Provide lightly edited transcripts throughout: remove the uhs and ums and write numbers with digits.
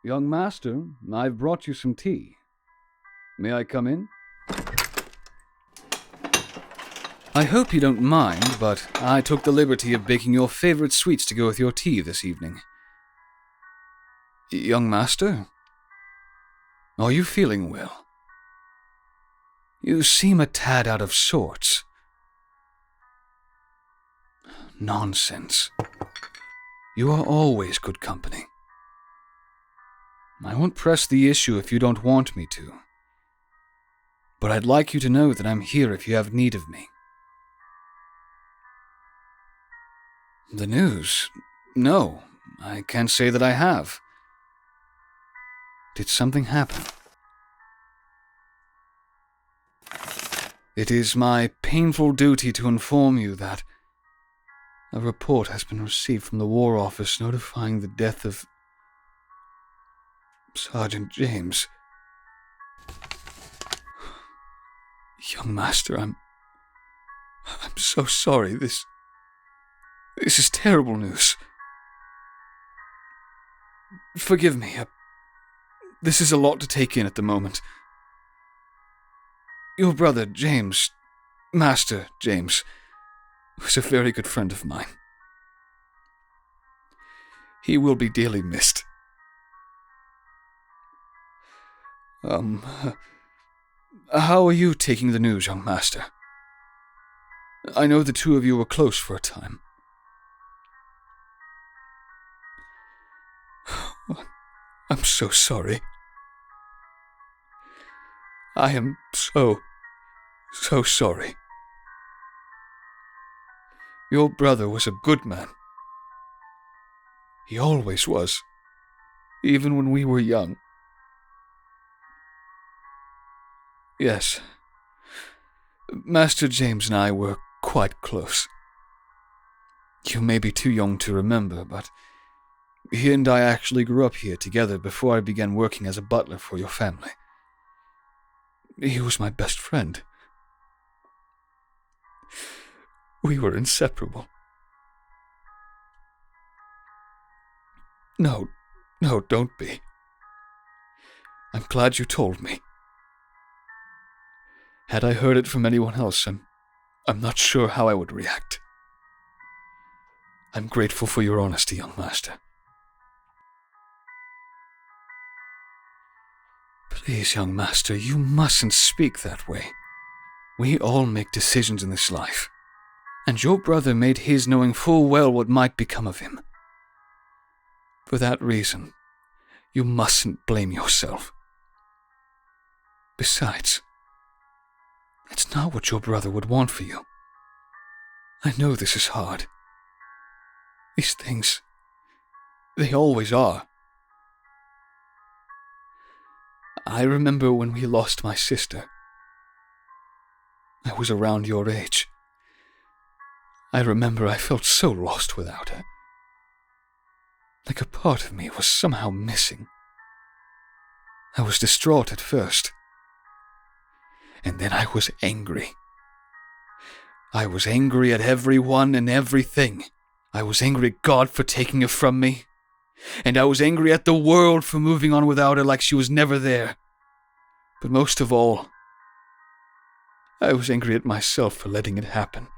Young master, I've brought you some tea. May I come in? I hope you don't mind, but I took the liberty of baking your favorite sweets to go with your tea this evening. Young master, are you feeling well? You seem a tad out of sorts. Nonsense. You are always good company. I won't press the issue if you don't want me to. But I'd like you to know that I'm here if you have need of me. The news? No, I can't say that I have. Did something happen? It is my painful duty to inform you that a report has been received from the War Office notifying the death of Sergeant James. Young master, I'm so sorry. This is terrible news. Forgive me. This is a lot to take in at the moment. Your brother, James, Master James, was a very good friend of mine. He will be dearly missed. How are you taking the news, young master? I know the two of you were close for a time. I'm so sorry. I am so sorry. Your brother was a good man. He always was, even when we were young. Yes, Master James and I were quite close. You may be too young to remember, but he and I actually grew up here together before I began working as a butler for your family. He was my best friend. We were inseparable. No, don't be. I'm glad you told me. Had I heard it from anyone else, I'm not sure how I would react. I'm grateful for your honesty, young master. Please, young master, you mustn't speak that way. We all make decisions in this life, and your brother made his knowing full well what might become of him. For that reason, you mustn't blame yourself. Besides, it's not what your brother would want for you. I know this is hard. These things, they always are. I remember when we lost my sister. I was around your age. I remember I felt so lost without her. Like a part of me was somehow missing. I was distraught at first. And then I was angry. I was angry at everyone and everything. I was angry at God for taking her from me. And I was angry at the world for moving on without her like she was never there. But most of all, I was angry at myself for letting it happen.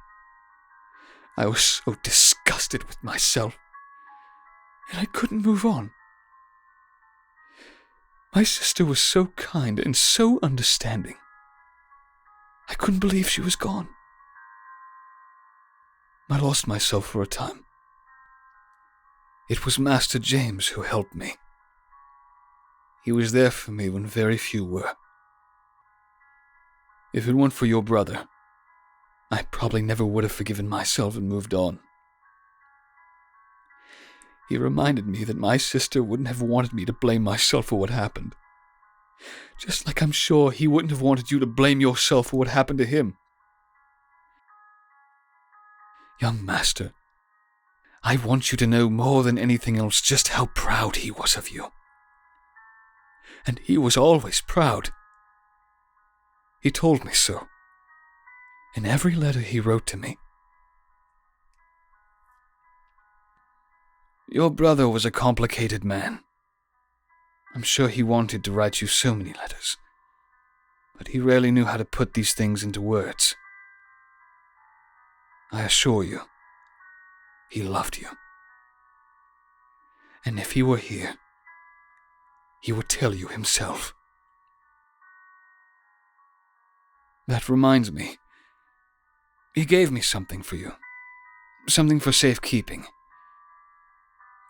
I was so disgusted with myself, and I couldn't move on. My sister was so kind and so understanding. I couldn't believe she was gone. I lost myself for a time. It was Master James who helped me. He was there for me when very few were. If it weren't for your brother, I probably never would have forgiven myself and moved on. He reminded me that my sister wouldn't have wanted me to blame myself for what happened. Just like I'm sure he wouldn't have wanted you to blame yourself for what happened to him. Young master, I want you to know more than anything else just how proud he was of you. And he was always proud. He told me so. In every letter he wrote to me. Your brother was a complicated man. I'm sure he wanted to write you so many letters, but he rarely knew how to put these things into words. I assure you, he loved you. And if he were here, he would tell you himself. That reminds me. He gave me something for you. Something for safekeeping.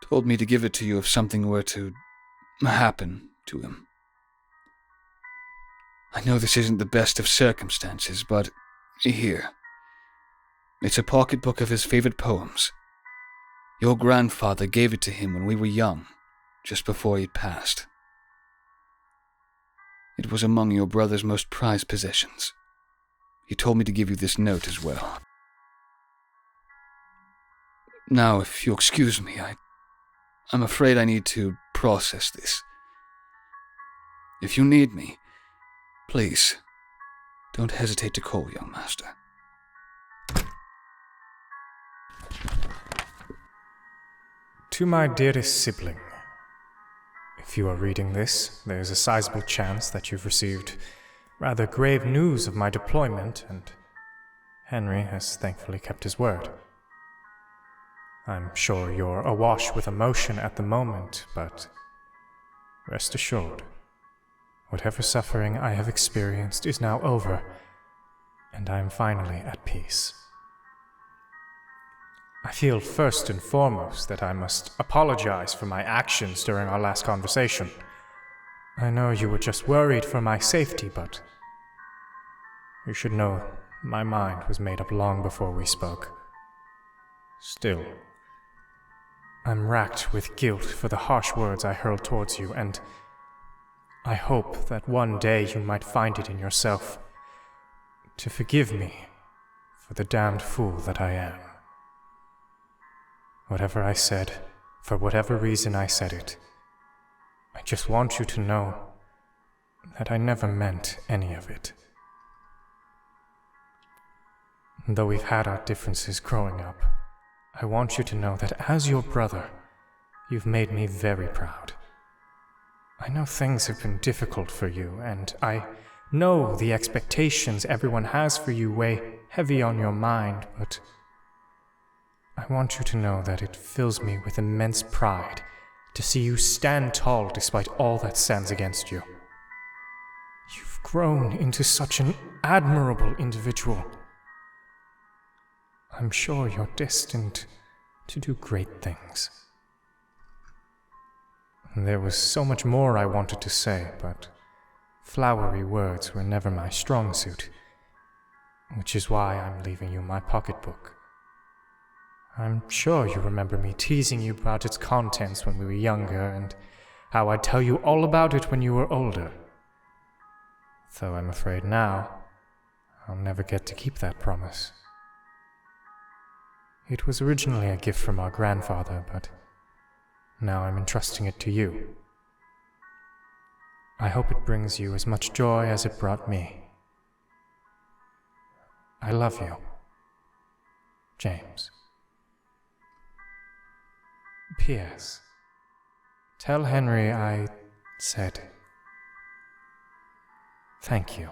Told me to give it to you if something were to happen to him. I know this isn't the best of circumstances, but here. It's a pocketbook of his favorite poems. Your grandfather gave it to him when we were young, just before he'd passed. It was among your brother's most prized possessions. He told me to give you this note as well. Now, if you'll excuse me, I'm afraid I need to process this. If you need me, please, don't hesitate to call, young master. To my dearest sibling, if you are reading this, there is a sizable chance that you've received rather grave news of my deployment, and Henry has thankfully kept his word. I'm sure you're awash with emotion at the moment, but rest assured, whatever suffering I have experienced is now over, and I am finally at peace. I feel first and foremost that I must apologize for my actions during our last conversation. I know you were just worried for my safety, but you should know my mind was made up long before we spoke. Still, I'm racked with guilt for the harsh words I hurled towards you, and I hope that one day you might find it in yourself to forgive me for the damned fool that I am. Whatever I said, for whatever reason I said it, I just want you to know that I never meant any of it. Though we've had our differences growing up, I want you to know that as your brother, you've made me very proud. I know things have been difficult for you, and I know the expectations everyone has for you weigh heavy on your mind, but I want you to know that it fills me with immense pride to see you stand tall despite all that stands against you. You've grown into such an admirable individual. I'm sure you're destined to do great things. There was so much more I wanted to say, but flowery words were never my strong suit, which is why I'm leaving you my pocketbook. I'm sure you remember me teasing you about its contents when we were younger, and how I'd tell you all about it when you were older. Though I'm afraid now, I'll never get to keep that promise. It was originally a gift from our grandfather, but now I'm entrusting it to you. I hope it brings you as much joy as it brought me. I love you, James. P.S. Tell Henry I said thank you.